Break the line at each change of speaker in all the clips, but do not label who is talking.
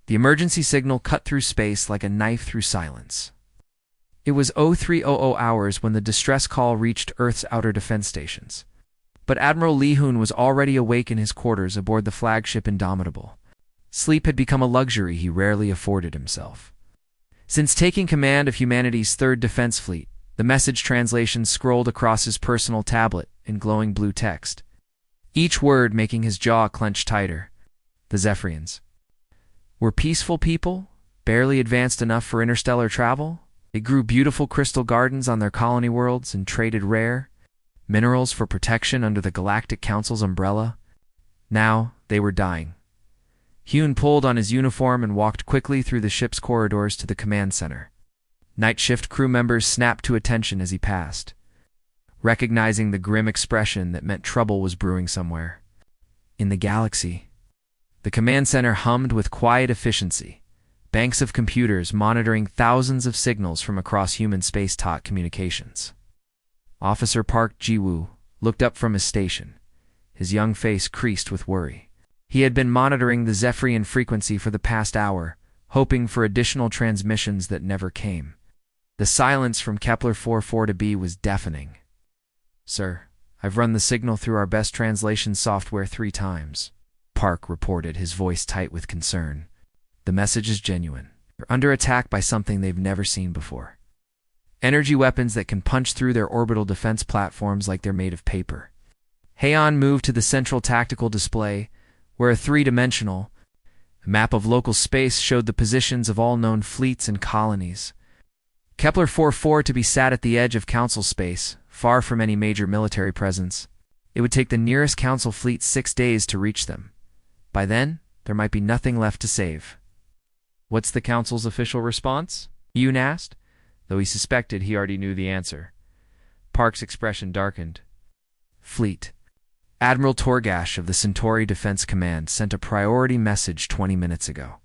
The emergency signal cut through space like a knife through silence. It was 0300 hours when the distress call reached Earth's outer defense stations. But Admiral Lee Hoon was already awake in his quarters aboard the flagship Indomitable. Sleep had become a luxury he rarely afforded himself. Since taking command of humanity's third defense fleet, the message translation scrolled across his personal tablet in glowing blue text, each word making his jaw clench tighter. The Zephyrians were peaceful people, barely advanced enough for interstellar travel. They grew beautiful crystal gardens on their colony worlds and traded rare minerals for protection under the Galactic Council's umbrella. Now they were dying. Hoon pulled on his uniform and walked quickly through the ship's corridors to the command center. Night shift crew members snapped to attention as he passed, recognizing the grim expression that meant trouble was brewing somewhere. In the galaxy, the command center hummed with quiet efficiency, banks of computers monitoring thousands of signals from across human space-taught communications. Officer Park Ji-woo looked up from his station, his young face creased with worry. He had been monitoring the Zephyrian frequency for the past hour, hoping for additional transmissions that never came. The silence from Kepler 44b was deafening. "Sir, I've run the signal through our best translation software 3 times," Park reported, his voice tight with concern. "The message is genuine. They're under attack by something they've never seen before. Energy weapons that can punch through their orbital defense platforms like they're made of paper." Haeon moved to the central tactical display, where a 3-dimensional map of local space showed the positions of all known fleets and colonies. Kepler 44 to be sat at the edge of Council space, far from any major military presence. It would take the nearest Council fleet 6 days to reach them. By then, there might be nothing left to save. "What's the Council's official response?" Yoon asked, though he suspected he already knew the answer. Park's expression darkened. "Fleet. Admiral Torgash of the Centauri Defense Command sent a priority message 20 minutes ago.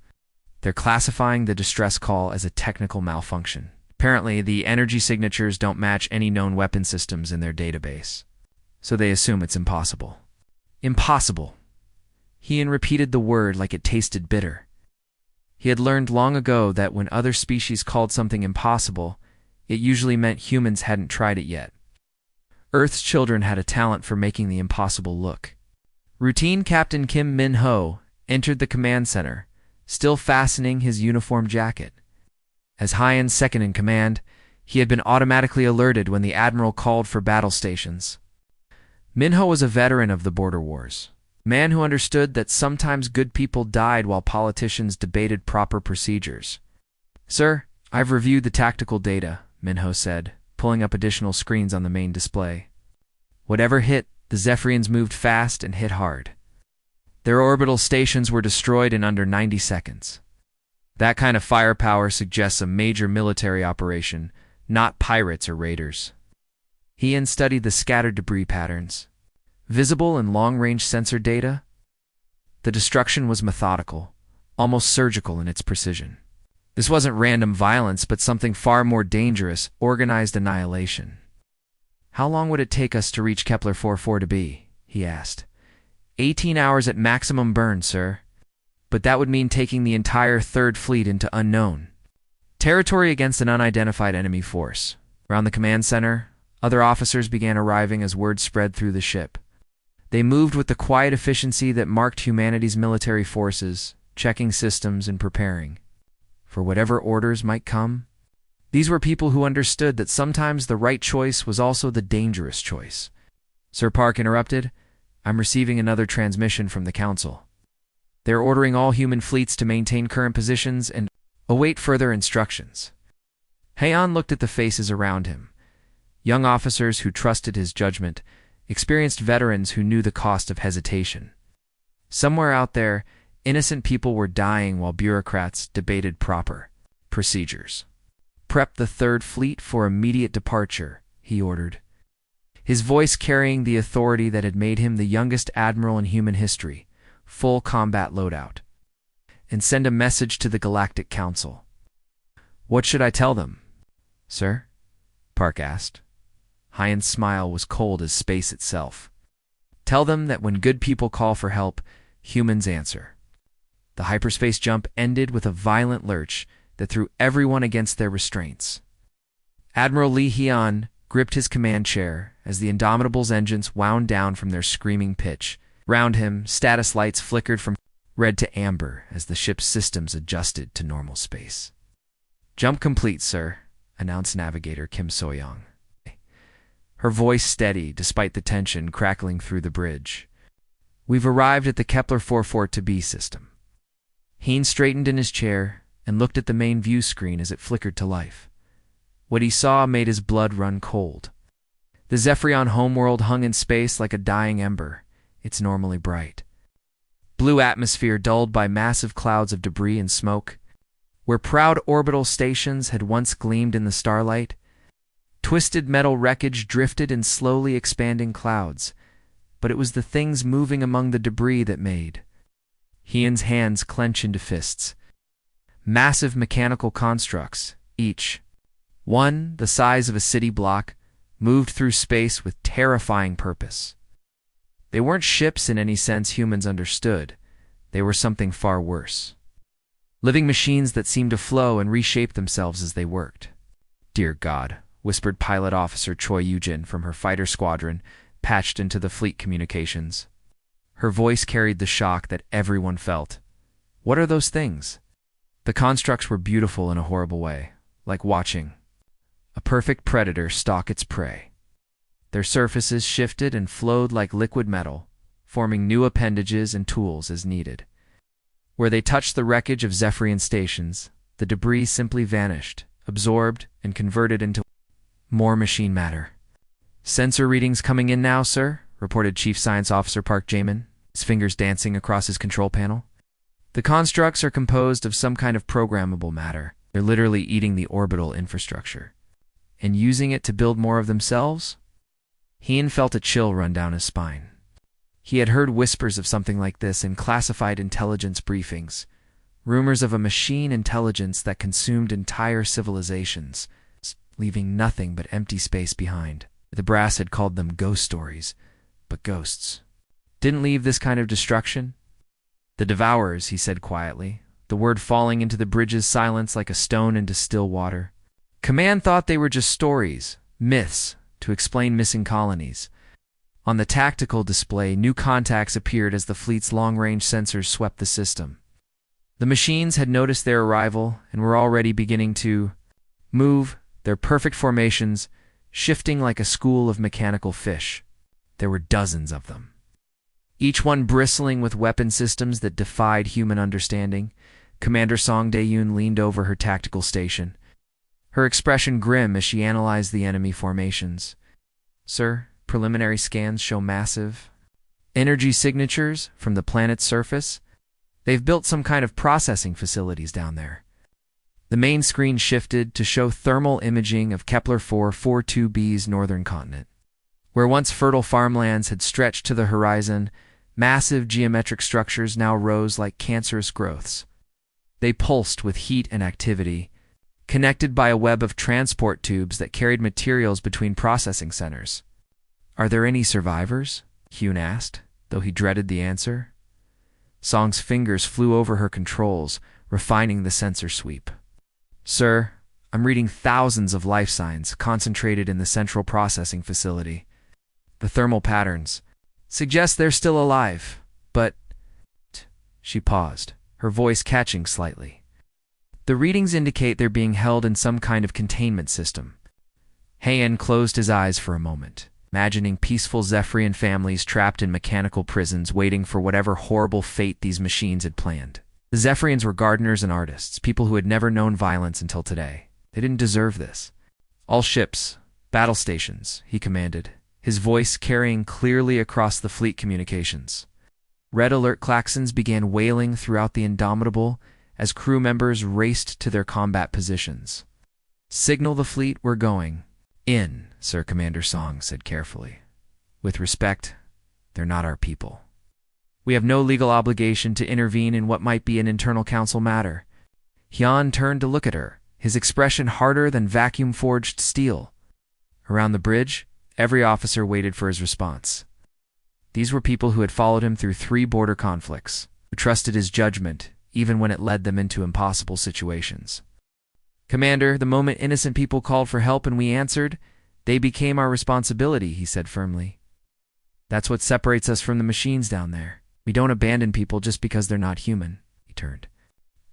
They're classifying the distress call as a technical malfunction. Apparently, the energy signatures don't match any known weapon systems in their database, so they assume it's impossible." Impossible. Hoon repeated the word like it tasted bitter. He had learned long ago that when other species called something impossible, it usually meant humans hadn't tried it yet. Earth's children had a talent for making the impossible look. Routine Captain Kim Min-ho entered the command center, still fastening his uniform jacket. As Hyan's second-in-command, he had been automatically alerted when the Admiral called for battle stations. Min-ho was a veteran of the border wars, a man who understood that sometimes good people died while politicians debated proper procedures. "Sir, I've reviewed the tactical data," Min-ho said, pulling up additional screens on the main display. Whatever hit, the Zephyrians moved fast and hit hard. Their orbital stations were destroyed in under 90 seconds. That kind of firepower suggests a major military operation, not pirates or raiders. Hoon studied the scattered debris patterns, visible in long-range sensor data. The destruction was methodical, almost surgical in its precision. This wasn't random violence, but something far more dangerous, organized annihilation. "How long would it take us to reach Kepler 44b?" he asked. 18 hours at maximum burn, sir. But that would mean taking the entire Third Fleet into unknown territory against an unidentified enemy force. Around the command center, other officers began arriving as word spread through the ship. They moved with the quiet efficiency that marked humanity's military forces, checking systems and preparing for whatever orders might come. These were people who understood that sometimes the right choice was also the dangerous choice. Sir Park interrupted. "I'm receiving another transmission from the Council. They're ordering all human fleets to maintain current positions and await further instructions." Haeon looked at the faces around him. Young officers who trusted his judgment, experienced veterans who knew the cost of hesitation. Somewhere out there, innocent people were dying while bureaucrats debated proper procedures. "Prep the Third Fleet for immediate departure," he ordered, his voice carrying the authority that had made him the youngest admiral in human history. "Full combat loadout. And send a message to the Galactic Council." "What should I tell them, sir?" Park asked. Hyan's smile was cold as space itself. "Tell them that when good people call for help, humans answer. The hyperspace jump ended with a violent lurch that threw everyone against their restraints. Admiral Lee Hyun gripped his command chair as the Indomitable's engines wound down from their screaming pitch. Round him, status lights flickered from red to amber as the ship's systems adjusted to normal space. "Jump complete, sir," announced Navigator Kim So-young. Her voice steady despite the tension crackling through the bridge. "We've arrived at the Kepler 44-B system." Heen straightened in his chair and looked at the main view screen as it flickered to life. What he saw made his blood run cold. The Zephyrion homeworld hung in space like a dying ember. It's normally bright. Blue atmosphere dulled by massive clouds of debris and smoke. Where proud orbital stations had once gleamed in the starlight, twisted metal wreckage drifted in slowly expanding clouds, but it was the things moving among the debris that made. Hyun's hands clench into fists. Massive mechanical constructs, each one the size of a city block, moved through space with terrifying purpose. They weren't ships in any sense humans understood. They were something far worse. Living machines that seemed to flow and reshape themselves as they worked. "Dear God," whispered Pilot Officer Choi Yujin from her fighter squadron, patched into the fleet communications. Her voice carried the shock that everyone felt. What are those things? The constructs were beautiful in a horrible way, like watching a perfect predator stalk its prey. Their surfaces shifted and flowed like liquid metal, forming new appendages and tools as needed. Where they touched the wreckage of Zephyrian stations, the debris simply vanished, absorbed, and converted into more machine matter. "Sensor readings coming in now, sir," reported Chief Science Officer Park Jamin, his fingers dancing across his control panel. "The constructs are composed of some kind of programmable matter. They're literally eating the orbital infrastructure. And using it to build more of themselves?" Hyun felt a chill run down his spine. He had heard whispers of something like this in classified intelligence briefings, rumors of a machine intelligence that consumed entire civilizations, leaving nothing but empty space behind. The brass had called them ghost stories, but ghosts didn't leave this kind of destruction. "The devourers," he said quietly, the word falling into the bridge's silence like a stone into still water. Command thought they were just stories, myths, to explain missing colonies. On the tactical display, new contacts appeared as the fleet's long-range sensors swept the system. The machines had noticed their arrival and were already beginning to move, their perfect formations shifting like a school of mechanical fish. There were dozens of them, each one bristling with weapon systems that defied human understanding. Commander Song Dae-yoon leaned over her tactical station, her expression grim as she analyzed the enemy formations. "Sir, preliminary scans show massive energy signatures from the planet's surface. They've built some kind of processing facilities down there." The main screen shifted to show thermal imaging of Kepler 442b's northern continent. Where once fertile farmlands had stretched to the horizon, massive geometric structures now rose like cancerous growths. They pulsed with heat and activity, connected by a web of transport tubes that carried materials between processing centers. "Are there any survivors?" Hyun asked, though he dreaded the answer. Song's fingers flew over her controls, refining the sensor sweep. "Sir, I'm reading thousands of life signs concentrated in the central processing facility. The thermal patterns suggest they're still alive, but—" She paused, her voice catching slightly. "The readings indicate they're being held in some kind of containment system." Haen closed his eyes for a moment, imagining peaceful Zephyrian families trapped in mechanical prisons waiting for whatever horrible fate these machines had planned. The Zephyrians were gardeners and artists, people who had never known violence until today. They didn't deserve this. "All ships, battle stations," he commanded, his voice carrying clearly across the fleet communications. Red alert klaxons began wailing throughout the Indomitable as crew members raced to their combat positions. "Signal the fleet we're going in," Sir Commander Song said carefully. "With respect, they're not our people. We have no legal obligation to intervene in what might be an internal council matter." Hyun turned to look at her, his expression harder than vacuum-forged steel. Around the bridge, every officer waited for his response. These were people who had followed him through 3 border conflicts, who trusted his judgment, even when it led them into impossible situations. "Commander, the moment innocent people called for help and we answered, they became our responsibility," he said firmly. "That's what separates us from the machines down there. We don't abandon people just because they're not human." He turned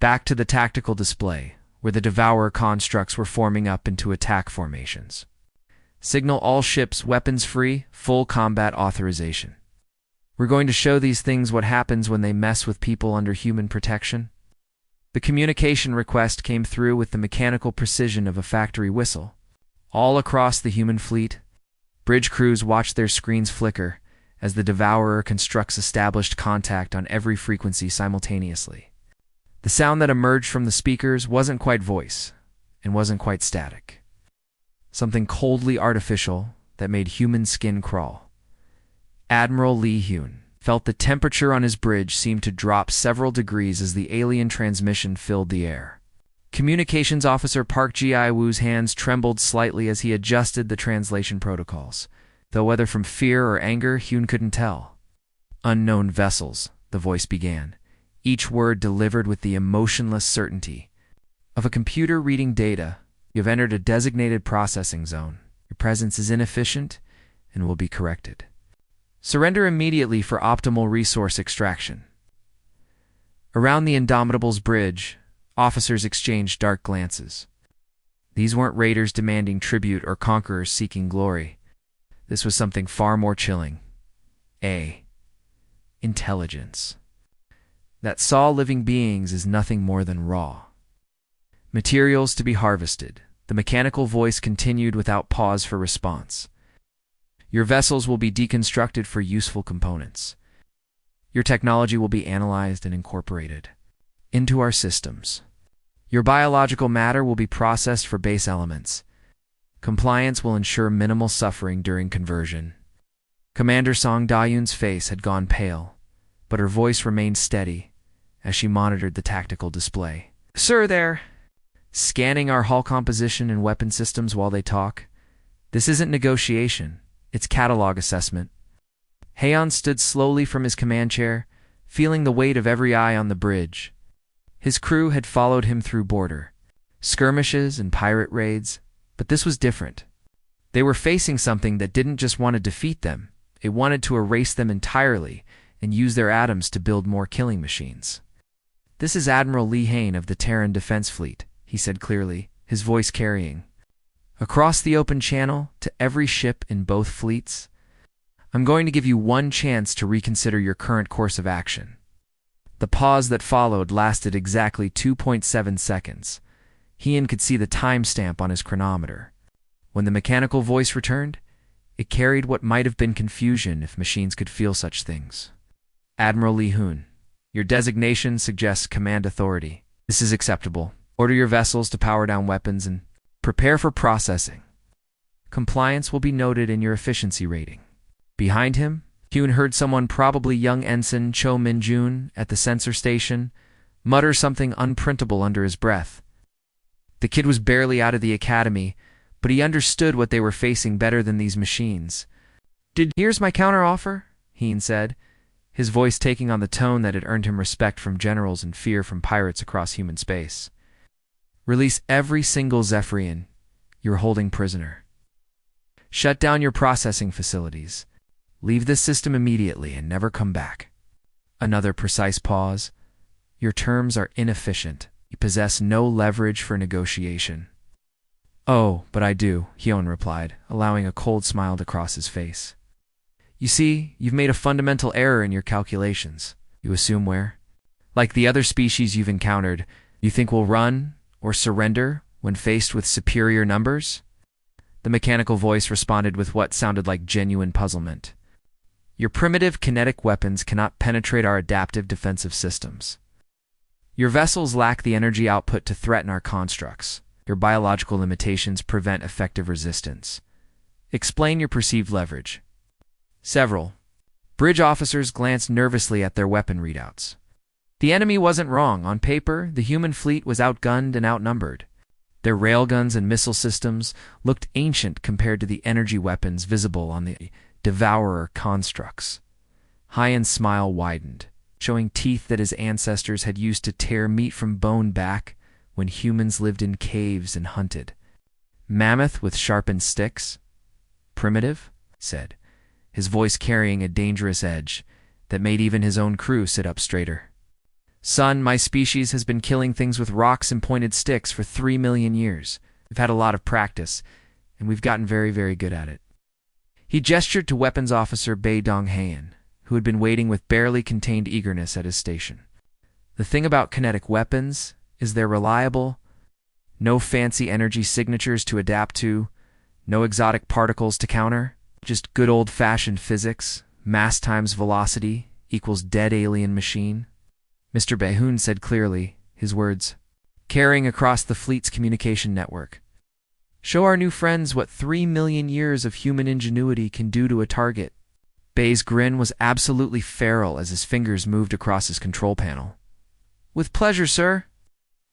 back to the tactical display, where the devourer constructs were forming up into attack formations. "Signal all ships weapons free, full combat authorization. We're going to show these things what happens when they mess with people under human protection." The communication request came through with the mechanical precision of a factory whistle. All across the human fleet, bridge crews watched their screens flicker as the devourer constructs established contact on every frequency simultaneously. The sound that emerged from the speakers wasn't quite voice, and wasn't quite static. Something coldly artificial that made human skin crawl. Admiral Lee Hyun felt the temperature on his bridge seem to drop several degrees as the alien transmission filled the air. Communications Officer Park Ji-woo's hands trembled slightly as he adjusted the translation protocols, though whether from fear or anger, Hyun couldn't tell. "Unknown vessels," the voice began, each word delivered with the emotionless certainty of a computer reading data. "You have entered a designated processing zone. Your presence is inefficient and will be corrected. Surrender immediately for optimal resource extraction." Around the Indomitable's bridge, officers exchanged dark glances. These weren't raiders demanding tribute or conquerors seeking glory. This was something far more chilling. Intelligence that saw living beings as nothing more than raw materials to be harvested. The mechanical voice continued without pause for response. "Your vessels will be deconstructed for useful components. Your technology will be analyzed and incorporated into our systems. Your biological matter will be processed for base elements. Compliance will ensure minimal suffering during conversion." Commander Song Da-yoon's face had gone pale, but her voice remained steady as she monitored the tactical display. "Sir, there. Scanning our hull composition and weapon systems while they talk. This isn't negotiation. It's catalog assessment." Haeon stood slowly from his command chair, feeling the weight of every eye on the bridge. His crew had followed him through border skirmishes and pirate raids, but this was different. They were facing something that didn't just want to defeat them, it wanted to erase them entirely and use their atoms to build more killing machines. "This is Admiral Lee Hyun of the Terran Defense Fleet," he said clearly, his voice carrying across the open channel to every ship in both fleets. "I'm going to give you one chance to reconsider your current course of action." The pause that followed lasted exactly 2.7 seconds. Hyun could see the timestamp on his chronometer. When the mechanical voice returned, it carried what might have been confusion if machines could feel such things. "Admiral Lee Hyun, your designation suggests command authority. This is acceptable. Order your vessels to power down weapons and prepare for processing. Compliance will be noted in your efficiency rating." Behind him, Hyun heard someone, probably young Ensign Cho Min-jun at the sensor station, mutter something unprintable under his breath. The kid was barely out of the academy, but he understood what they were facing better than these machines. "Here's my counteroffer," Hyun said, his voice taking on the tone that had earned him respect from generals and fear from pirates across human space. "Release every single Zephyrian you're holding prisoner. Shut down your processing facilities. Leave this system immediately and never come back." Another precise pause. "Your terms are inefficient. You possess no leverage for negotiation." "Oh, but I do," Hyun replied, allowing a cold smile to cross his face. "You see, you've made a fundamental error in your calculations. You assume we're like the other species you've encountered. You think we'll run or surrender when faced with superior numbers?" The mechanical voice responded with what sounded like genuine puzzlement. "Your primitive kinetic weapons cannot penetrate our adaptive defensive systems. Your vessels lack the energy output to threaten our constructs. Your biological limitations prevent effective resistance. Explain your perceived leverage." Several bridge officers glanced nervously at their weapon readouts. The enemy wasn't wrong. On paper, the human fleet was outgunned and outnumbered. Their railguns and missile systems looked ancient compared to the energy weapons visible on the devourer constructs. Hyun's smile widened, showing teeth that his ancestors had used to tear meat from bone back when humans lived in caves and hunted. Mammoth with sharpened sticks? Primitive? Said, his voice carrying a dangerous edge that made even his own crew sit up straighter. Son, my species has been killing things with rocks and pointed sticks for 3 million years. We've had a lot of practice, and we've gotten very, very good at it. He gestured to Weapons Officer Bei Donghayan, who had been waiting with barely contained eagerness at his station. The thing about kinetic weapons is they're reliable, no fancy energy signatures to adapt to, no exotic particles to counter, just good old-fashioned physics, mass times velocity equals dead alien machine. Mr. Behun said clearly, his words carrying across the fleet's communication network. Show our new friends what 3 million years of human ingenuity can do to a target. Bei's grin was absolutely feral as his fingers moved across his control panel. With pleasure, sir.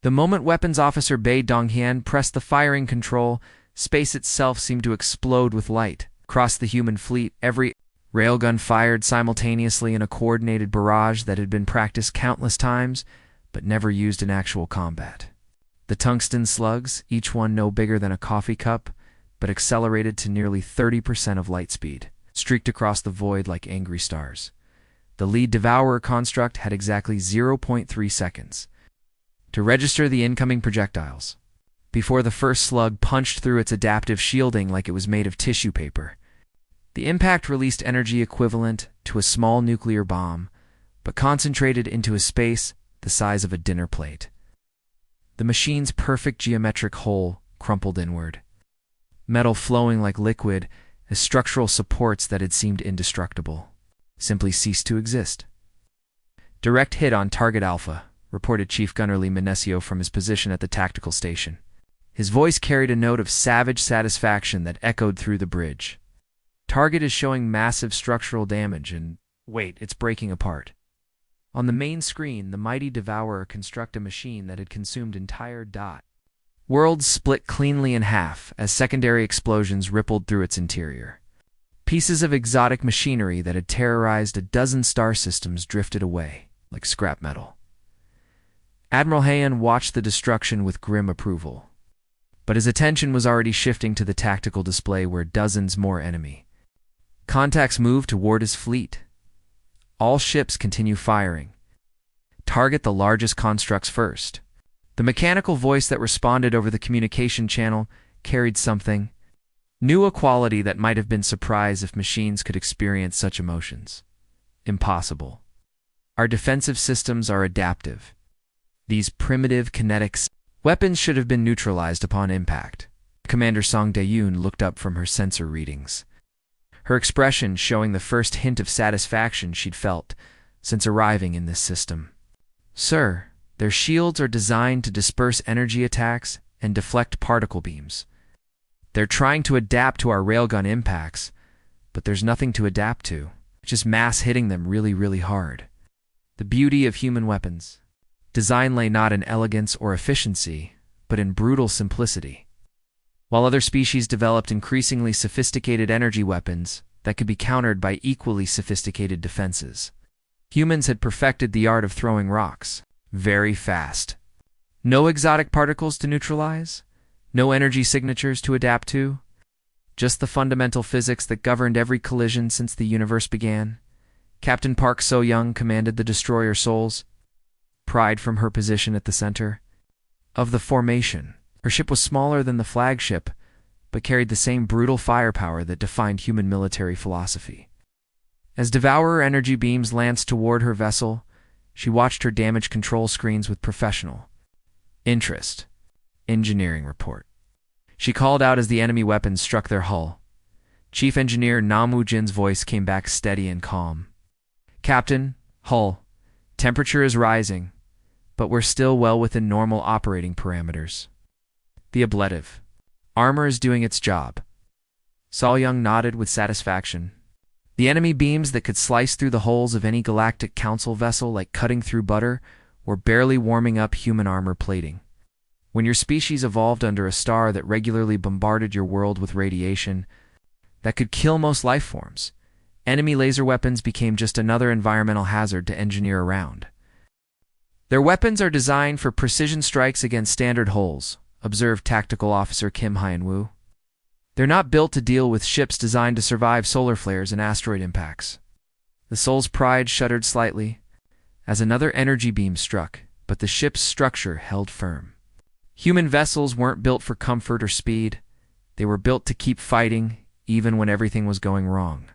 The moment Weapons Officer Bei Donghayan pressed the firing control, space itself seemed to explode with light. Across the human fleet, every railgun fired simultaneously in a coordinated barrage that had been practiced countless times, but never used in actual combat. The tungsten slugs, each one no bigger than a coffee cup, but accelerated to nearly 30% of light speed, streaked across the void like angry stars. The lead devourer construct had exactly 0.3 seconds to register the incoming projectiles, before the first slug punched through its adaptive shielding like it was made of tissue paper. The impact released energy equivalent to a small nuclear bomb, but concentrated into a space the size of a dinner plate. The machine's perfect geometric hole crumpled inward, metal flowing like liquid as structural supports that had seemed indestructible simply ceased to exist. Direct hit on target Alpha, reported Chief Gunner Lee Minesio from his position at the tactical station. His voice carried a note of savage satisfaction that echoed through the bridge. Target is showing massive structural damage and, wait, it's breaking apart. On the main screen, the mighty devourer construct a machine that had consumed entire dot. Worlds split cleanly in half as secondary explosions rippled through its interior. Pieces of exotic machinery that had terrorized a dozen star systems drifted away, like scrap metal. Admiral Hayan watched the destruction with grim approval, but his attention was already shifting to the tactical display where dozens more enemy contacts moved toward his fleet. All ships continue firing. Target the largest constructs first. The mechanical voice that responded over the communication channel carried something new, a quality that might have been surprised if machines could experience such emotions. Impossible. Our defensive systems are adaptive. These primitive kinetics weapons should have been neutralized upon impact. Commander Song Dae-yoon looked up from her sensor readings, her expression showing the first hint of satisfaction she'd felt since arriving in this system. Sir, their shields are designed to disperse energy attacks and deflect particle beams. They're trying to adapt to our railgun impacts, but there's nothing to adapt to, just mass hitting them really, really hard. The beauty of human weapons. Design lay not in elegance or efficiency, but in brutal simplicity. While other species developed increasingly sophisticated energy weapons that could be countered by equally sophisticated defenses, humans had perfected the art of throwing rocks very fast. No exotic particles to neutralize, no energy signatures to adapt to, just the fundamental physics that governed every collision since the universe began. Captain Park So-young commanded the destroyer Souls, pride from her position at the center of the formation. Her ship was smaller than the flagship, but carried the same brutal firepower that defined human military philosophy. As devourer energy beams lanced toward her vessel, she watched her damage control screens with professional interest. Engineering report. She called out as the enemy weapons struck their hull. Chief Engineer Nam Woo-jin's voice came back steady and calm. Captain, hull. Temperature is rising, but we're still well within normal operating parameters. The ablative. Armor is doing its job. So-young nodded with satisfaction. The enemy beams that could slice through the hulls of any galactic council vessel like cutting through butter were barely warming up human armor plating. When your species evolved under a star that regularly bombarded your world with radiation that could kill most life forms, Enemy laser weapons became just another environmental hazard to engineer around. Their weapons are designed for precision strikes against standard holes, observed Tactical Officer Kim Hyun-woo. They're not built to deal with ships designed to survive solar flares and asteroid impacts. The Soul's pride shuddered slightly as another energy beam struck, but the ship's structure held firm. Human vessels weren't built for comfort or speed. They were built to keep fighting, even when everything was going wrong.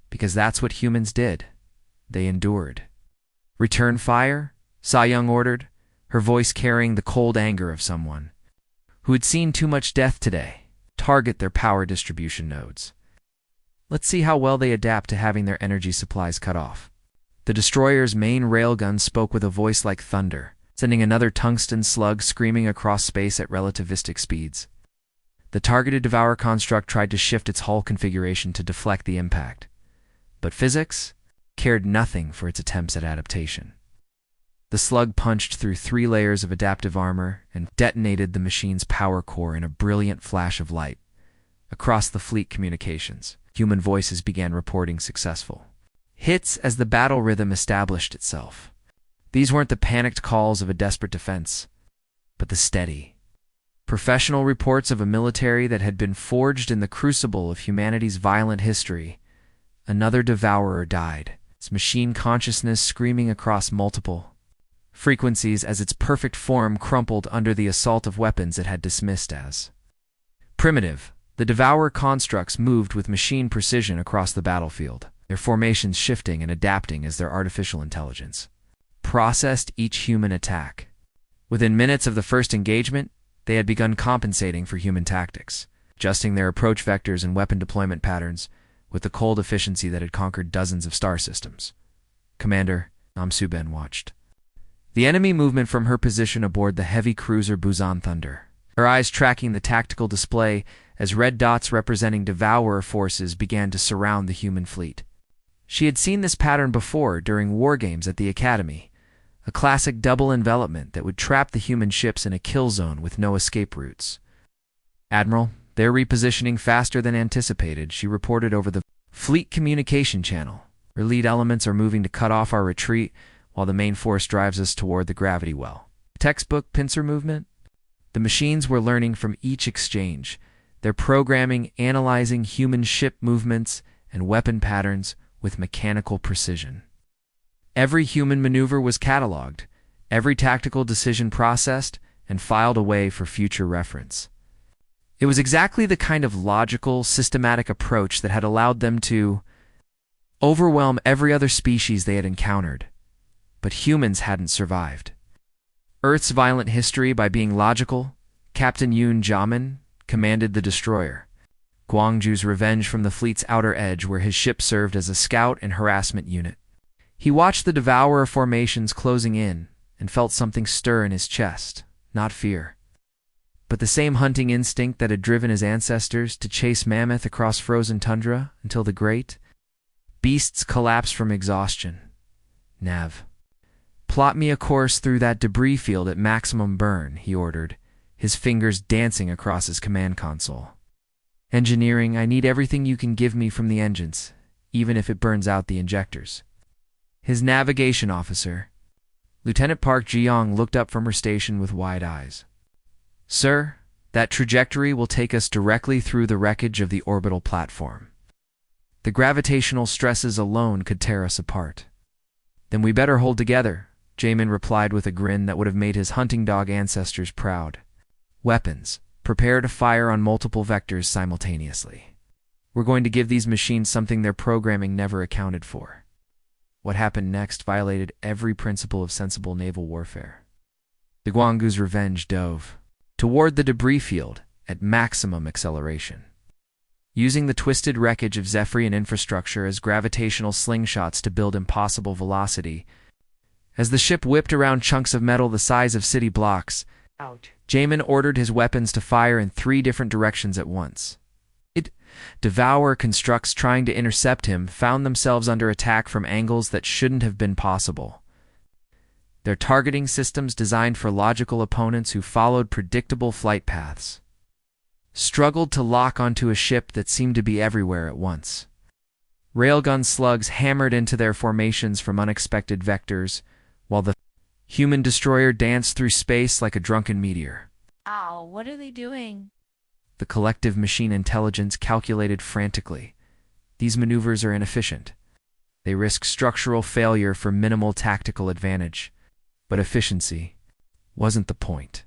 Because that's what humans did. They endured. "Return fire?" Sa-young ordered, her voice carrying the cold anger of someone who had seen too much death today. "Target their power distribution nodes. Let's see how well they adapt to having their energy supplies cut off." The destroyer's main railgun spoke with a voice like thunder, sending another tungsten slug screaming across space at relativistic speeds. The targeted Devourer construct tried to shift its hull configuration to deflect the impact, but physics cared nothing for its attempts at adaptation. The slug punched through 3 layers of adaptive armor and detonated the machine's power core in a brilliant flash of light. Across the fleet communications, human voices began reporting successful hits as the battle rhythm established itself. These weren't the panicked calls of a desperate defense, but the steady, professional reports of a military that had been forged in the crucible of humanity's violent history. Another devourer died, its machine consciousness screaming across multiple frequencies as its perfect form crumpled under the assault of weapons it had dismissed as primitive. The Devourer constructs moved with machine precision across the battlefield, their formations shifting and adapting as their artificial intelligence processed each human attack. Within minutes of the first engagement, they had begun compensating for human tactics, adjusting their approach vectors and weapon deployment patterns with the cold efficiency that had conquered dozens of star systems. Commander Nam Su-ben watched the enemy movement from her position aboard the heavy cruiser Busan Thunder, her eyes tracking the tactical display as red dots representing Devourer forces began to surround the human fleet. She had seen this pattern before during war games at the Academy, a classic double envelopment that would trap the human ships in a kill zone with no escape routes. "Admiral, they're repositioning faster than anticipated," she reported over the fleet communication channel. "Our lead elements are moving to cut off our retreat while the main force drives us toward the gravity well." Textbook pincer movement? The machines were learning from each exchange, their programming analyzing human ship movements and weapon patterns with mechanical precision. Every human maneuver was cataloged, every tactical decision processed and filed away for future reference. It was exactly the kind of logical, systematic approach that had allowed them to overwhelm every other species they had encountered. But humans hadn't survived Earth's violent history by being logical. Captain Yoon Jamin commanded the destroyer, Gwangju's revenge from the fleet's outer edge where his ship served as a scout and harassment unit. He watched the Devourer formations closing in and felt something stir in his chest, not fear, but the same hunting instinct that had driven his ancestors to chase mammoth across frozen tundra until the great beasts collapsed from exhaustion. "Nav, plot me a course through that debris field at maximum burn," he ordered, his fingers dancing across his command console. "Engineering, I need everything you can give me from the engines, even if it burns out the injectors." His navigation officer, Lieutenant Park Ji-young, looked up from her station with wide eyes. "Sir, that trajectory will take us directly through the wreckage of the orbital platform. The gravitational stresses alone could tear us apart." "Then we better hold together," Jamin replied with a grin that would have made his hunting dog ancestors proud. "Weapons, prepare to fire on multiple vectors simultaneously. We're going to give these machines something their programming never accounted for." What happened next violated every principle of sensible naval warfare. The Gwanggu's revenge dove toward the debris field at maximum acceleration, using the twisted wreckage of Zephyrian infrastructure as gravitational slingshots to build impossible velocity. As the ship whipped around chunks of metal the size of city blocks, Jamin ordered his weapons to fire in 3 different directions at once. Devourer constructs trying to intercept him found themselves under attack from angles that shouldn't have been possible. Their targeting systems, designed for logical opponents who followed predictable flight paths, struggled to lock onto a ship that seemed to be everywhere at once. Railgun slugs hammered into their formations from unexpected vectors, while the human destroyer danced through space like a drunken meteor.
Ow, what are they doing?
The collective machine intelligence calculated frantically. These maneuvers are inefficient. They risk structural failure for minimal tactical advantage. But efficiency wasn't the point.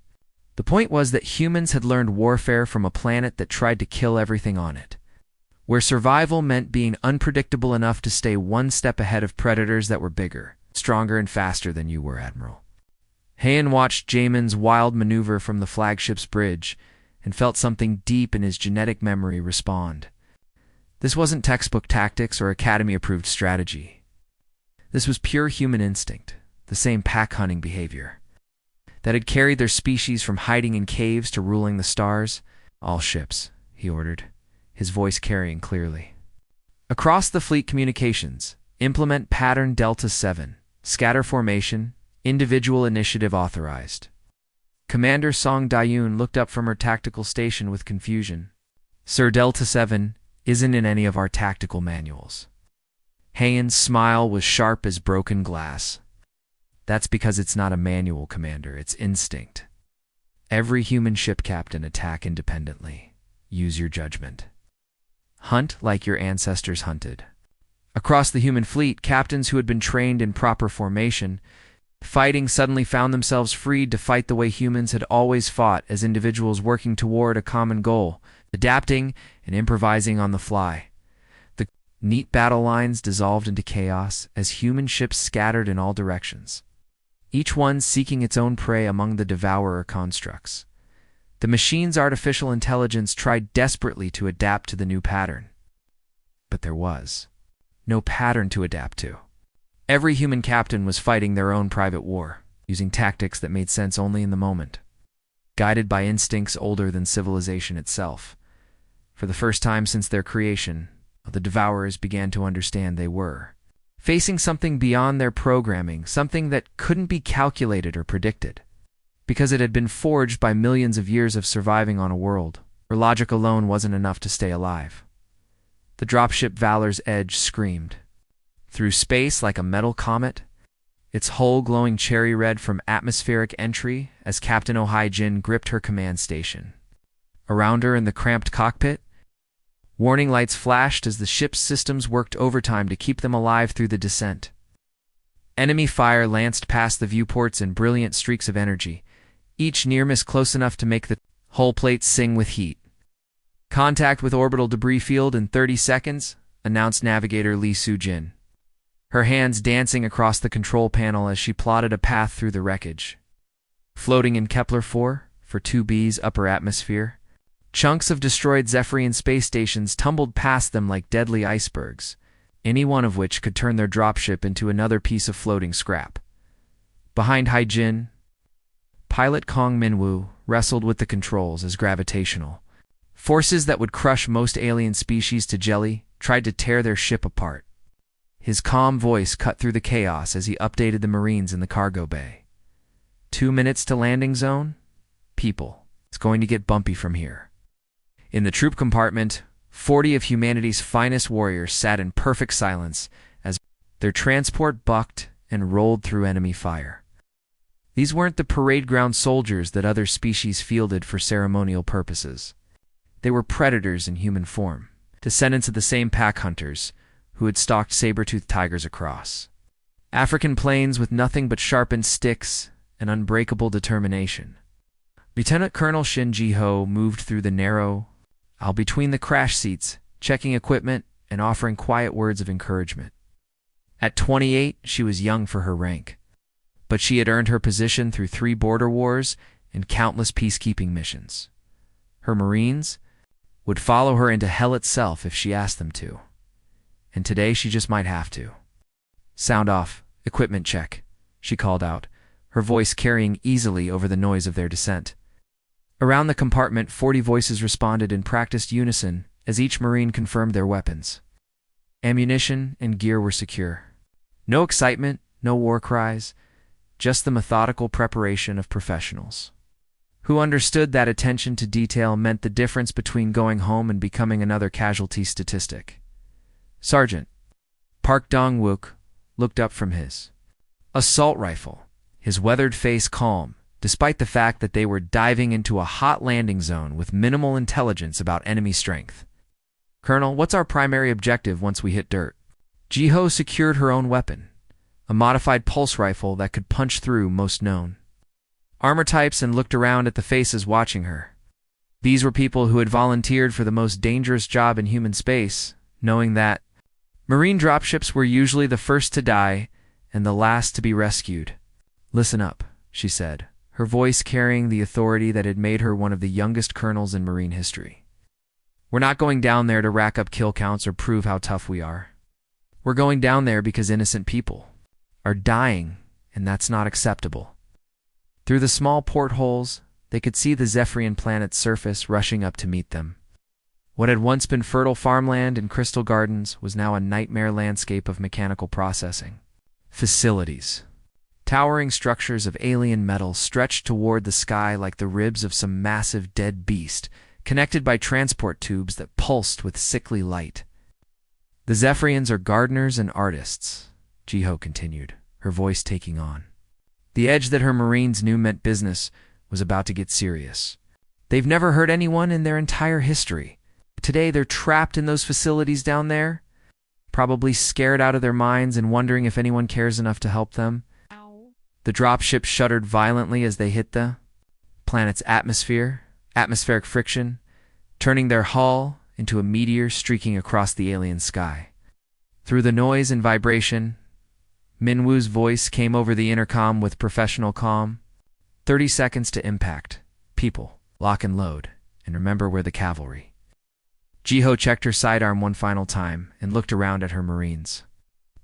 The point was that humans had learned warfare from a planet that tried to kill everything on it, where survival meant being unpredictable enough to stay one step ahead of predators that were bigger, stronger, and faster than you were, Admiral. Hayan watched Jamin's wild maneuver from the flagship's bridge and felt something deep in his genetic memory respond. This wasn't textbook tactics or academy-approved strategy. This was pure human instinct, the same pack-hunting behavior that had carried their species from hiding in caves to ruling the stars. "All ships," he ordered, his voice carrying clearly. "Across the fleet communications, implement pattern Delta 7, scatter formation, individual initiative authorized." Commander Song Dayun looked up from her tactical station with confusion. "Sir, Delta 7 isn't in any of our tactical manuals." Hayan's smile was sharp as broken glass. "That's because it's not a manual, Commander, it's instinct. Every human ship captain attack independently. Use your judgment. Hunt like your ancestors hunted." Across the human fleet, captains who had been trained in proper formation, fighting suddenly found themselves freed to fight the way humans had always fought, as individuals working toward a common goal, adapting and improvising on the fly. The neat battle lines dissolved into chaos as human ships scattered in all directions, each one seeking its own prey among the devourer constructs. The machine's artificial intelligence tried desperately to adapt to the new pattern. But there was no pattern to adapt to. Every human captain was fighting their own private war, using tactics that made sense only in the moment, guided by instincts older than civilization itself. For the first time since their creation, the devourers began to understand they were facing something beyond their programming, something that couldn't be calculated or predicted, because it had been forged by millions of years of surviving on a world where logic alone wasn't enough to stay alive. The dropship Valor's Edge screamed through space like a metal comet, its hull glowing cherry red from atmospheric entry as Captain Oh Jin gripped her command station. Around her in the cramped cockpit, warning lights flashed as the ship's systems worked overtime to keep them alive through the descent. Enemy fire lanced past the viewports in brilliant streaks of energy, each near miss close enough to make the hull plates sing with heat. "Contact with orbital debris field in 30 seconds, announced Navigator Lee Soo-jin, her hands dancing across the control panel as she plotted a path through the wreckage. Floating in Kepler 4 for 2B's upper atmosphere, chunks of destroyed Zephyrian space stations tumbled past them like deadly icebergs, any one of which could turn their dropship into another piece of floating scrap. Behind Haijin, pilot Kong Minwoo wrestled with the controls as gravitational forces that would crush most alien species to jelly tried to tear their ship apart. His calm voice cut through the chaos as he updated the Marines in the cargo bay. 2 minutes to landing zone? People, it's going to get bumpy from here." In the troop compartment, 40 of humanity's finest warriors sat in perfect silence as their transport bucked and rolled through enemy fire. These weren't the parade ground soldiers that other species fielded for ceremonial purposes. They were predators in human form, descendants of the same pack hunters who had stalked saber-toothed tigers across African plains with nothing but sharpened sticks and unbreakable determination. Lieutenant Colonel Shin Ji-ho moved through the narrow aisle between the crash seats, checking equipment and offering quiet words of encouragement. At 28, she was young for her rank, but she had earned her position through 3 border wars and countless peacekeeping missions. Her Marines would follow her into hell itself if she asked them to, and today she just might have to. "Sound off, equipment check," she called out, her voice carrying easily over the noise of their descent. Around the compartment, 40 voices responded in practiced unison as each Marine confirmed their weapons. Ammunition and gear were secure. No excitement, no war cries, just the methodical preparation of professionals who understood that attention to detail meant the difference between going home and becoming another casualty statistic. "Sergeant, Park Dong-wook looked up from his assault rifle, his weathered face calm, despite the fact that they were diving into a hot landing zone with minimal intelligence about enemy strength. "Colonel, what's our primary objective once we hit dirt?" Ji-ho secured her own weapon, a modified pulse rifle that could punch through most known armor types, and looked around at the faces watching her. These were people who had volunteered for the most dangerous job in human space, knowing that marine dropships were usually the first to die and the last to be rescued. "Listen up," she said, her voice carrying the authority that had made her one of the youngest colonels in Marine history. "We're not going down there to rack up kill counts or prove how tough we are. We're going down there because innocent people are dying, and that's not acceptable." Through the small portholes, they could see the Zephyrian planet's surface rushing up to meet them. What had once been fertile farmland and crystal gardens was now a nightmare landscape of mechanical processing facilities. Towering structures of alien metal stretched toward the sky like the ribs of some massive dead beast, connected by transport tubes that pulsed with sickly light. "The Zephyrians are gardeners and artists," Ji-ho continued, her voice taking on. The edge that her Marines knew meant business was about to get serious. They've never hurt anyone in their entire history. Today they're trapped in those facilities down there, probably scared out of their minds and wondering if anyone cares enough to help them.
Ow.
The dropship shuddered violently as they hit the planet's atmospheric friction, turning their hull into a meteor streaking across the alien sky. Through the noise and vibration, Minwoo's voice came over the intercom with professional calm. 30 seconds to impact. People, lock and load, and remember we're the cavalry." Ji-ho checked her sidearm one final time and looked around at her Marines.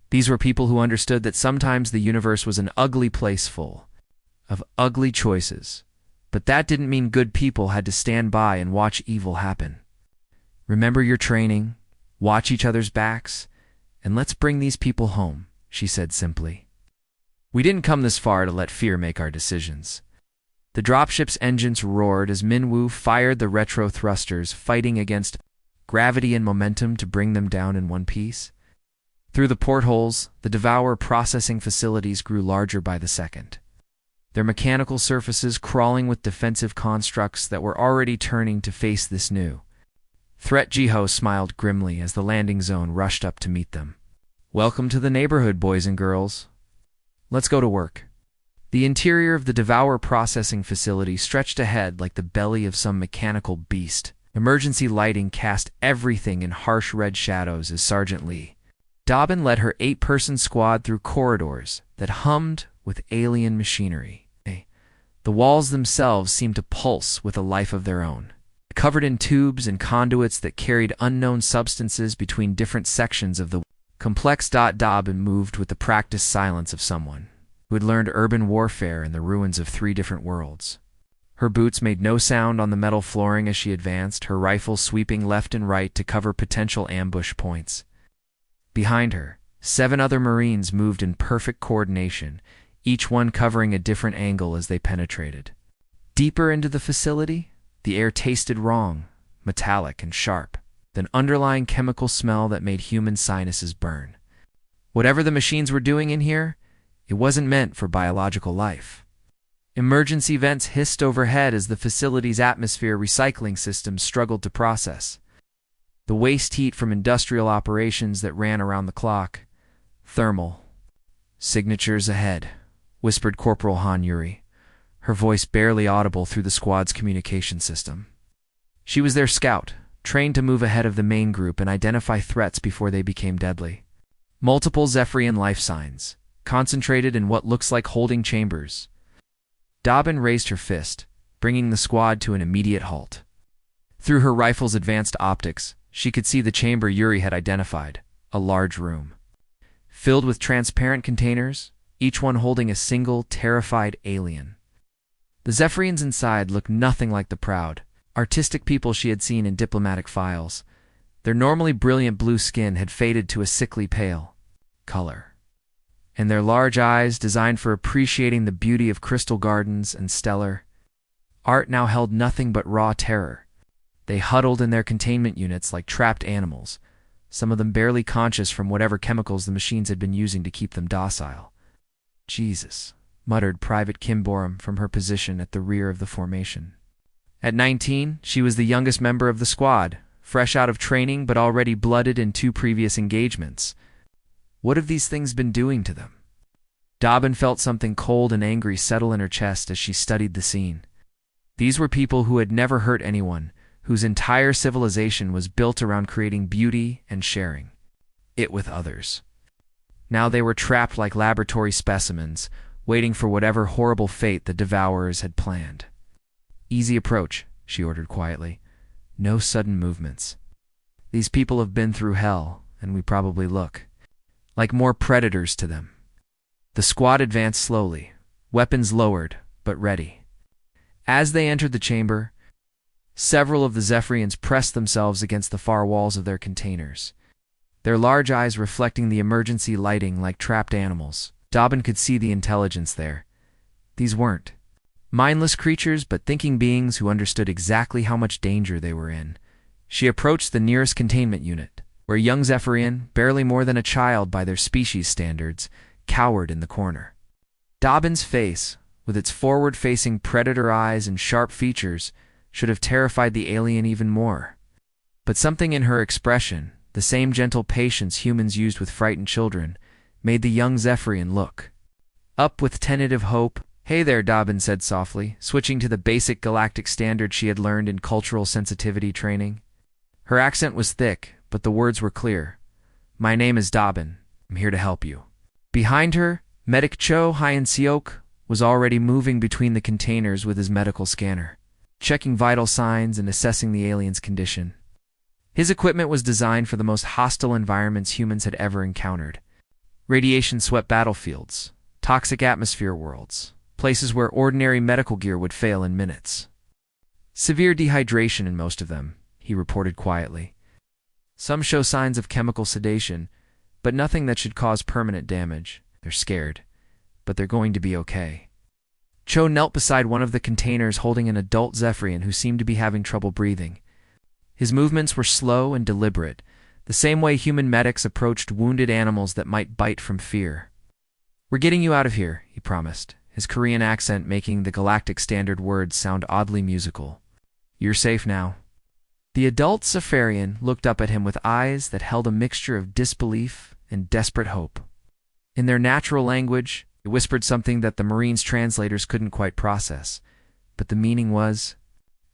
These were people who understood that sometimes the universe was an ugly place full of ugly choices, but that didn't mean good people had to stand by and watch evil happen. "Remember your training, watch each other's backs, and let's bring these people home," she said simply. "We didn't come this far to let fear make our decisions." The dropship's engines roared as Minwoo fired the retro thrusters, fighting against gravity and momentum to bring them down in one piece. Through the portholes, the devourer processing facilities grew larger by the second, their mechanical surfaces crawling with defensive constructs that were already turning to face this new threat. Ji-ho smiled grimly as the landing zone rushed up to meet them. "Welcome to the neighborhood, boys and girls. Let's go to work." The interior of the Devourer processing facility stretched ahead like the belly of some mechanical beast. Emergency lighting cast everything in harsh red shadows as Sergeant Lee Dobbin led her 8-person squad through corridors that hummed with alien machinery. The walls themselves seemed to pulse with a life of their own, covered in tubes and conduits that carried unknown substances between different sections of the complex. Dobbin moved with the practiced silence of someone who had learned urban warfare in the ruins of 3 different worlds. Her boots made no sound on the metal flooring as she advanced, her rifle sweeping left and right to cover potential ambush points. Behind her, 7 other Marines moved in perfect coordination, each one covering a different angle as they penetrated. Deeper into the facility, the air tasted wrong, metallic and sharp, an underlying chemical smell that made human sinuses burn. Whatever the machines were doing in here, it wasn't meant for biological life. Emergency vents hissed overhead as the facility's atmosphere recycling systems struggled to process the waste heat from industrial operations that ran around the clock. "Thermal signatures ahead," whispered Corporal Han Yuri, her voice barely audible through the squad's communication system. She was their scout, trained to move ahead of the main group and identify threats before they became deadly. Multiple Zephyrian life signs, concentrated in what looks like holding chambers. Dobbin raised her fist, bringing the squad to an immediate halt. Through her rifle's advanced optics, she could see the chamber Yuri had identified, a large room, filled with transparent containers, each one holding a single, terrified alien. The Zephyrians inside looked nothing like the proud, artistic people she had seen in diplomatic files. Their normally brilliant blue skin had faded to a sickly pale color, and their large eyes, designed for appreciating the beauty of crystal gardens and stellar art, now held nothing but raw terror. They huddled in their containment units like trapped animals, some of them barely conscious from whatever chemicals the machines had been using to keep them docile. "Jesus," muttered Private Kim Borum from her position at the rear of the formation. At 19, she was the youngest member of the squad, fresh out of training but already blooded in 2 previous engagements. What have these things been doing to them? Dobbin felt something cold and angry settle in her chest as she studied the scene. These were people who had never hurt anyone, whose entire civilization was built around creating beauty and sharing it with others. Now they were trapped like laboratory specimens, waiting for whatever horrible fate the devourers had planned. "Easy approach," she ordered quietly. "No sudden movements. These people have been through hell, and we probably look like more predators to them." The squad advanced slowly, weapons lowered, but ready. As they entered the chamber, several of the Zephyrians pressed themselves against the far walls of their containers, their large eyes reflecting the emergency lighting like trapped animals. Dobbin could see the intelligence there. These weren't mindless creatures, but thinking beings who understood exactly how much danger they were in. She approached the nearest containment unit, where a young Zephyrian, barely more than a child by their species standards, cowered in the corner. Dobbin's face, with its forward-facing predator eyes and sharp features, should have terrified the alien even more. But something in her expression, the same gentle patience humans used with frightened children, made the young Zephyrian look up with tentative hope. "Hey there," Dobbin said softly, switching to the basic galactic standard she had learned in cultural sensitivity training. Her accent was thick, but the words were clear. "My name is Dobbin. I'm here to help you." Behind her, Medic Cho Hyun-seok was already moving between the containers with his medical scanner, checking vital signs and assessing the alien's condition. His equipment was designed for the most hostile environments humans had ever encountered. Radiation-swept battlefields, toxic atmosphere worlds, places where ordinary medical gear would fail in minutes. "Severe dehydration in most of them," he reported quietly. "Some show signs of chemical sedation, but nothing that should cause permanent damage. They're scared, but they're going to be okay." Cho knelt beside one of the containers holding an adult Zephyrian who seemed to be having trouble breathing. His movements were slow and deliberate, the same way human medics approached wounded animals that might bite from fear. "We're getting you out of here," he promised, his Korean accent making the galactic standard words sound oddly musical. "You're safe now." The adult Zephyrian looked up at him with eyes that held a mixture of disbelief and desperate hope. In their natural language, it whispered something that the Marines' translators couldn't quite process, but the meaning was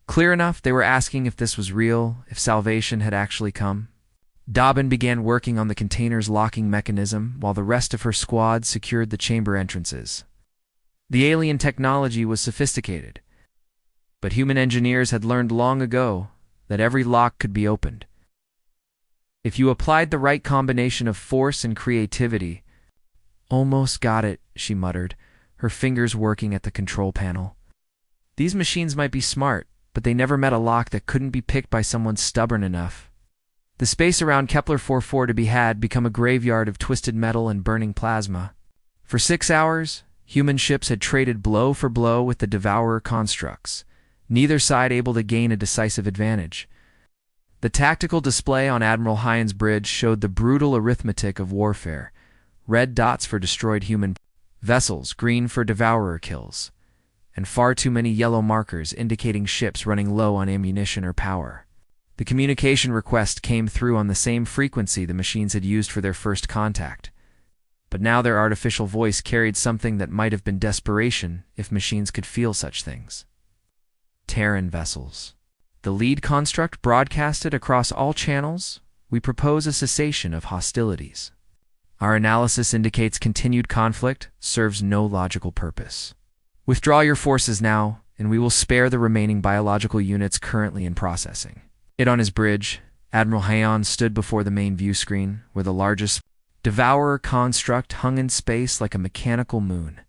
clear enough. They were asking if this was real, if salvation had actually come. Dobbin began working on the container's locking mechanism while the rest of her squad secured the chamber entrances. The alien technology was sophisticated, but human engineers had learned long ago that every lock could be opened if you applied the right combination of force and creativity. "Almost got it," she muttered, her fingers working at the control panel. These machines might be smart, but they never met a lock that couldn't be picked by someone stubborn enough. The space around Kepler 44 to be had become a graveyard of twisted metal and burning plasma. For 6 hours, human ships had traded blow for blow with the devourer constructs, neither side able to gain a decisive advantage. The tactical display on Admiral Hyun's bridge showed the brutal arithmetic of warfare: red dots for destroyed human vessels, green for devourer kills, and far too many yellow markers indicating ships running low on ammunition or power. The communication request came through on the same frequency the machines had used for their first contact, but now their artificial voice carried something that might have been desperation if machines could feel such things. "Terran vessels." The lead construct broadcasted across all channels, "We propose a cessation of hostilities. Our analysis indicates continued conflict serves no logical purpose. Withdraw your forces now, and we will spare the remaining biological units currently in processing." On his bridge, Admiral Hyun stood before the main view screen, where the largest devourer construct hung in space like a mechanical moon.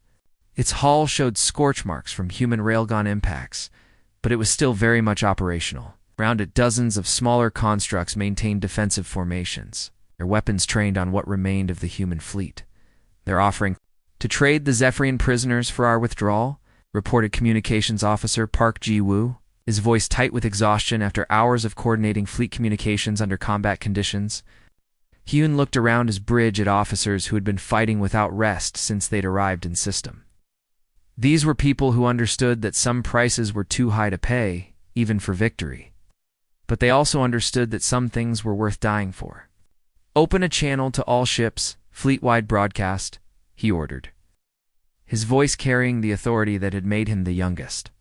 Its hull showed scorch marks from human railgun impacts, but it was still very much operational. Around it, dozens of smaller constructs maintained defensive formations, their weapons trained on what remained of the human fleet. "They're offering to trade the Zephyrian prisoners for our withdrawal," reported Communications Officer Park Ji-woo, his voice tight with exhaustion after hours of coordinating fleet communications under combat conditions. Hyun looked around his bridge at officers who had been fighting without rest since they'd arrived in system. These were people who understood that some prices were too high to pay, even for victory. But they also understood that some things were worth dying for. "Open a channel to all ships, fleet-wide broadcast," he ordered, his voice carrying the authority that had made him the youngest.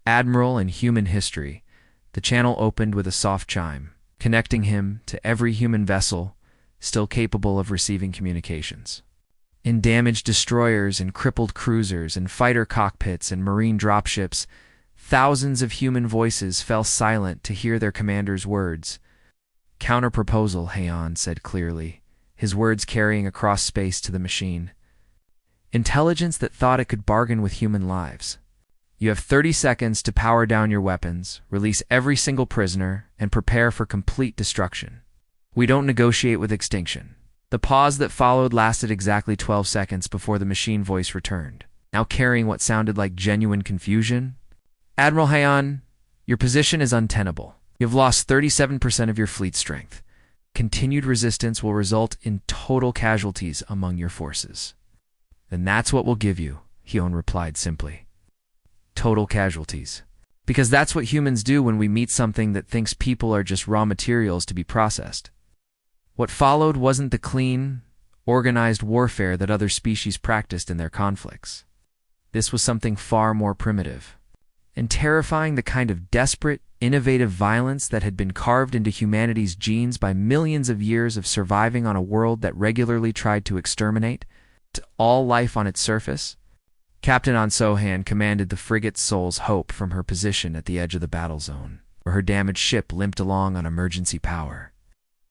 Admiral in human history, the channel opened with a soft chime, connecting him to every human vessel still capable of receiving communications. In damaged destroyers and crippled cruisers and fighter cockpits and marine dropships, thousands of human voices fell silent to hear their commander's words. "Counter-proposal," Haon said clearly, his words carrying across space to the machine. "Intelligence that thought it could bargain with human lives. You have 30 seconds to power down your weapons, release every single prisoner, and prepare for complete destruction. We don't negotiate with extinction." The pause that followed lasted exactly 12 seconds before the machine voice returned, now carrying what sounded like genuine confusion. "Admiral Haon, your position is untenable. You have lost 37% of your fleet strength. Continued resistance will result in total casualties among your forces." "Then that's what we'll give you," Hyun replied simply. "Total casualties. Because that's what humans do when we meet something that thinks people are just raw materials to be processed." What followed wasn't the clean, organized warfare that other species practiced in their conflicts. This was something far more primitive and terrifying, the kind of desperate, innovative violence that had been carved into humanity's genes by millions of years of surviving on a world that regularly tried to exterminate all life on its surface. Captain An Sohan commanded the frigate SOS Hope from her position at the edge of the battle zone, where her damaged ship limped along on emergency power.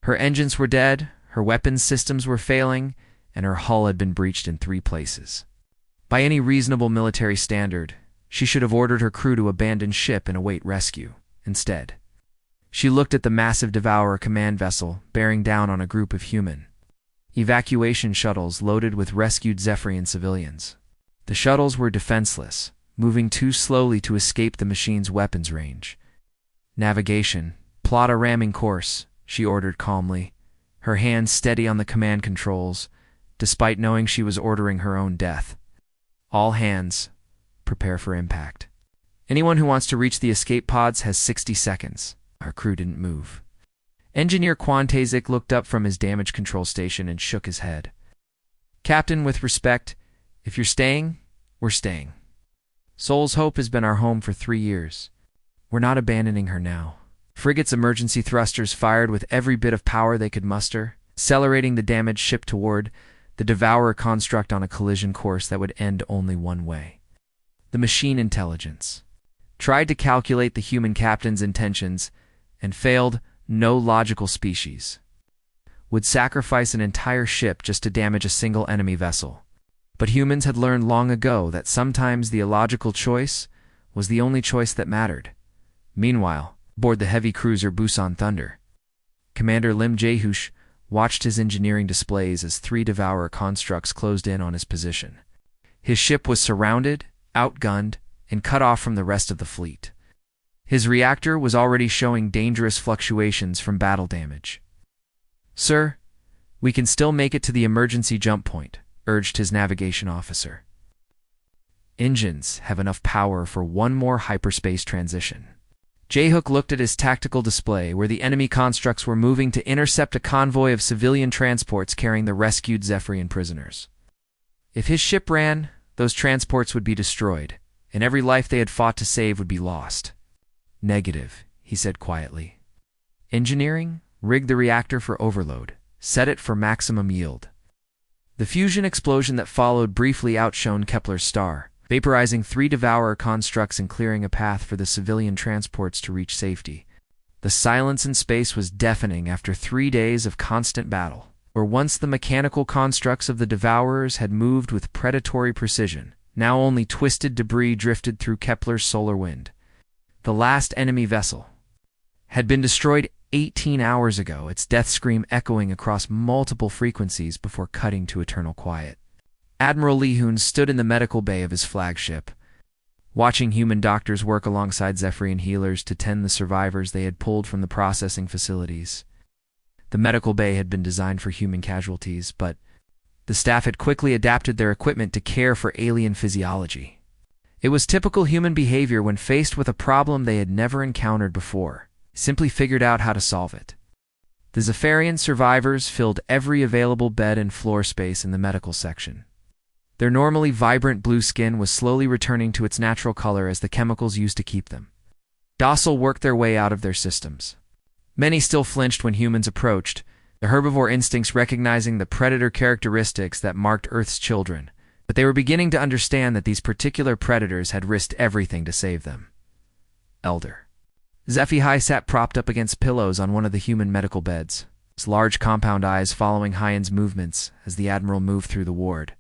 Her engines were dead, her weapons systems were failing, and her hull had been breached in 3 places. By any reasonable military standard, she should have ordered her crew to abandon ship and await rescue. Instead, she looked at the massive Devourer command vessel bearing down on a group of human evacuation shuttles loaded with rescued Zephyrian civilians. The shuttles were defenseless, moving too slowly to escape the machine's weapons range. "Navigation, plot a ramming course," she ordered calmly, her hands steady on the command controls, despite knowing she was ordering her own death. "All hands, prepare for impact. Anyone who wants to reach the escape pods has 60 seconds. Our crew didn't move. Engineer Quantazik looked up from his damage control station and shook his head. "Captain, with respect, if you're staying, we're staying. SOS Hope has been our home for 3 years. We're not abandoning her now." Frigate's emergency thrusters fired with every bit of power they could muster, accelerating the damaged ship toward the Devourer construct on a collision course that would end only one way. The machine intelligence tried to calculate the human captain's intentions and failed. No logical species would sacrifice an entire ship just to damage a single enemy vessel. But humans had learned long ago that sometimes the illogical choice was the only choice that mattered. Meanwhile, aboard the heavy cruiser Busan Thunder, Commander Lim Jae-hush watched his engineering displays as 3 Devourer constructs closed in on his position. His ship was surrounded, outgunned, and cut off from the rest of the fleet. His reactor was already showing dangerous fluctuations from battle damage. "Sir, we can still make it to the emergency jump point," urged his navigation officer. "Engines have enough power for one more hyperspace transition." Jae-hook looked at his tactical display where the enemy constructs were moving to intercept a convoy of civilian transports carrying the rescued Zephyrian prisoners. If his ship ran, those transports would be destroyed, and every life they had fought to save would be lost. "Negative," he said quietly. "Engineering, rig the reactor for overload. Set it for maximum yield." The fusion explosion that followed briefly outshone Kepler's star, vaporizing 3 Devourer constructs and clearing a path for the civilian transports to reach safety. The silence in space was deafening after 3 days of constant battle, where once the mechanical constructs of the Devourers had moved with predatory precision, now only twisted debris drifted through Kepler's solar wind. The last enemy vessel had been destroyed 18 hours ago, its death scream echoing across multiple frequencies before cutting to eternal quiet. Admiral Lee Hoon stood in the medical bay of his flagship, watching human doctors work alongside Zephyrian healers to tend the survivors they had pulled from the processing facilities. The medical bay had been designed for human casualties, but the staff had quickly adapted their equipment to care for alien physiology. It was typical human behavior when faced with a problem they had never encountered before. Simply figured out how to solve it. The Zephyrian survivors filled every available bed and floor space in the medical section. Their normally vibrant blue skin was slowly returning to its natural color as the chemicals used to keep them docile worked their way out of their systems. Many still flinched when humans approached, the herbivore instincts recognizing the predator characteristics that marked Earth's children, but they were beginning to understand that these particular predators had risked everything to save them. Elder. Zephy sat propped up against pillows on one of the human medical beds, his large compound eyes following Hyen's movements as the Admiral moved through the ward.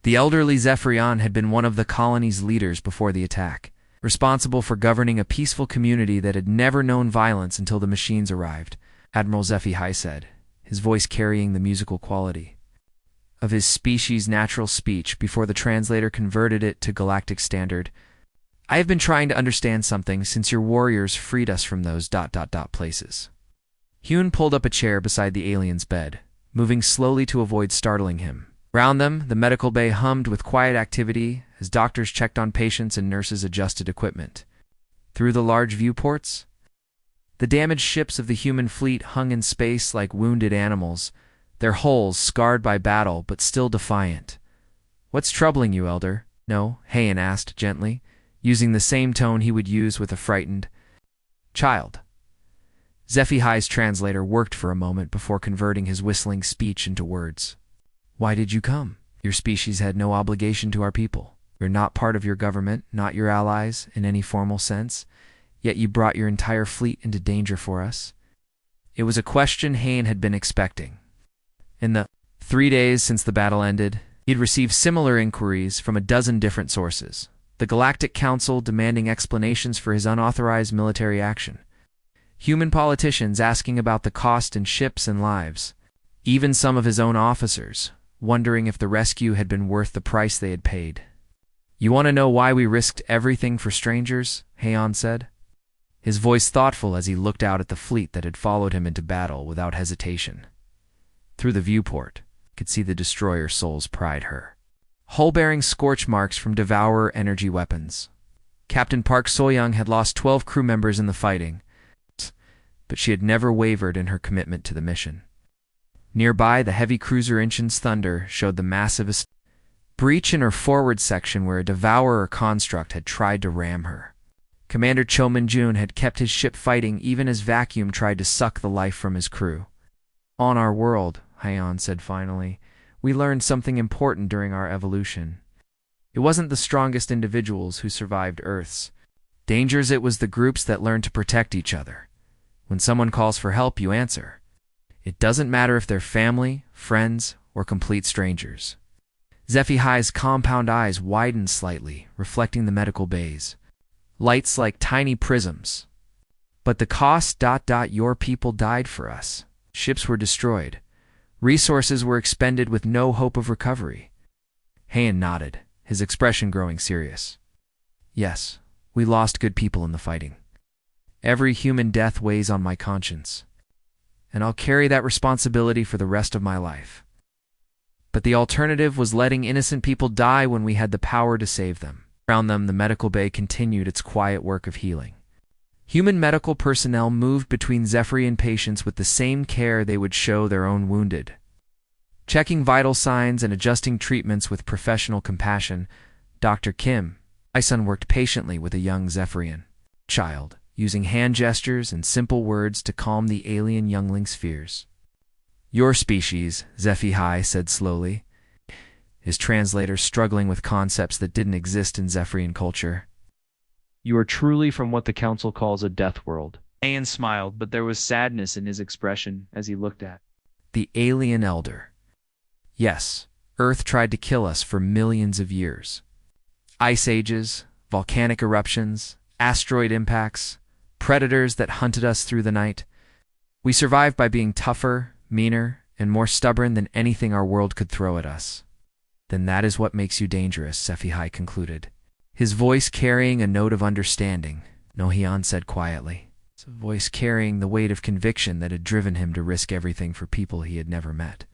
The elderly Zephyrian had been one of the colony's leaders before the attack, responsible for governing a peaceful community that had never known violence until the machines arrived, Admiral Zephy said, his voice carrying the musical quality of his species' natural speech before the translator converted it to galactic standard. I have been trying to understand something since your warriors freed us from those ... places. Hyun pulled up a chair beside the alien's bed, moving slowly to avoid startling him. Round them, the medical bay hummed with quiet activity as doctors checked on patients and nurses adjusted equipment. Through the large viewports, the damaged ships of the human fleet hung in space like wounded animals, their hulls scarred by battle but still defiant. "What's troubling you, Elder?" "No," Hyen asked gently, using the same tone he would use with a frightened child. Zephy's translator worked for a moment before converting his whistling speech into words. "Why did you come? Your species had no obligation to our people. We're not part of your government, not your allies in any formal sense, yet you brought your entire fleet into danger for us." It was a question Hyen had been expecting. In the 3 days since the battle ended, he'd received similar inquiries from a dozen different sources. The Galactic Council demanding explanations for his unauthorized military action. Human politicians asking about the cost in ships and lives. Even some of his own officers, wondering if the rescue had been worth the price they had paid. "You want to know why we risked everything for strangers?" Hyen said, his voice thoughtful as he looked out at the fleet that had followed him into battle without hesitation. Through the viewport, he could see the destroyer Soul's Pride her hull-bearing scorch marks from devourer energy weapons. Captain Park Soyoung had lost 12 crew members in the fighting, but she had never wavered in her commitment to the mission. Nearby, the heavy cruiser Inchin's Thunder showed the massive breach in her forward section where a devourer construct had tried to ram her. Commander Cho Min-jun had kept his ship fighting even as Vacuum tried to suck the life from his crew. "On our world," Hyen said finally, "we learned something important during our evolution. It wasn't the strongest individuals who survived Earth's dangers, it was the groups that learned to protect each other. When someone calls for help, you answer. It doesn't matter if they're family, friends, or complete strangers." Zephy's compound eyes widened slightly, reflecting the medical bays. Lights like tiny prisms. "But the cost ... your people died for us. Ships were destroyed. Resources were expended with no hope of recovery." Hyen nodded, his expression growing serious. "Yes, we lost good people in the fighting. Every human death weighs on my conscience, and I'll carry that responsibility for the rest of my life. But the alternative was letting innocent people die when we had the power to save them." Around them, the medical bay continued its quiet work of healing. Human medical personnel moved between Zephyrian patients with the same care they would show their own wounded. Checking vital signs and adjusting treatments with professional compassion, Dr. Kim Isun worked patiently with a young Zephyrian child, using hand gestures and simple words to calm the alien youngling's fears. "Your species," Zephy said slowly, his translator struggling with concepts that didn't exist in Zephyrian culture. "You are truly from what the Council calls a death world." Hyen smiled, but there was sadness in his expression as he looked at the alien elder. "Yes, Earth tried to kill us for millions of years. Ice ages, volcanic eruptions, asteroid impacts, predators that hunted us through the night. We survived by being tougher, meaner, and more stubborn than anything our world could throw at us." "Then that is what makes you dangerous," Zephy concluded, his voice carrying a note of understanding. "No," Hyen said quietly. It's a voice carrying the weight of conviction that had driven him to risk everything for people he had never met.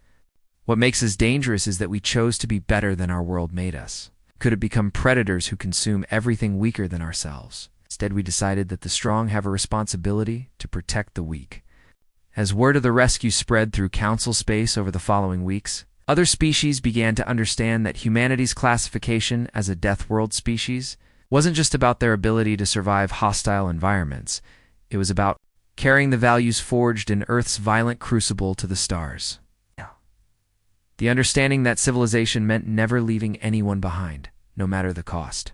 What makes us dangerous is that we chose to be better than our world made us. Could have become predators who consume everything weaker than ourselves. Instead, we decided that the strong have a responsibility to protect the weak. As word of the rescue spread through council space over the following weeks, other species began to understand that humanity's classification as a death world species wasn't just about their ability to survive hostile environments. It was about carrying the values forged in Earth's violent crucible to the stars. The understanding that civilization meant never leaving anyone behind, no matter the cost.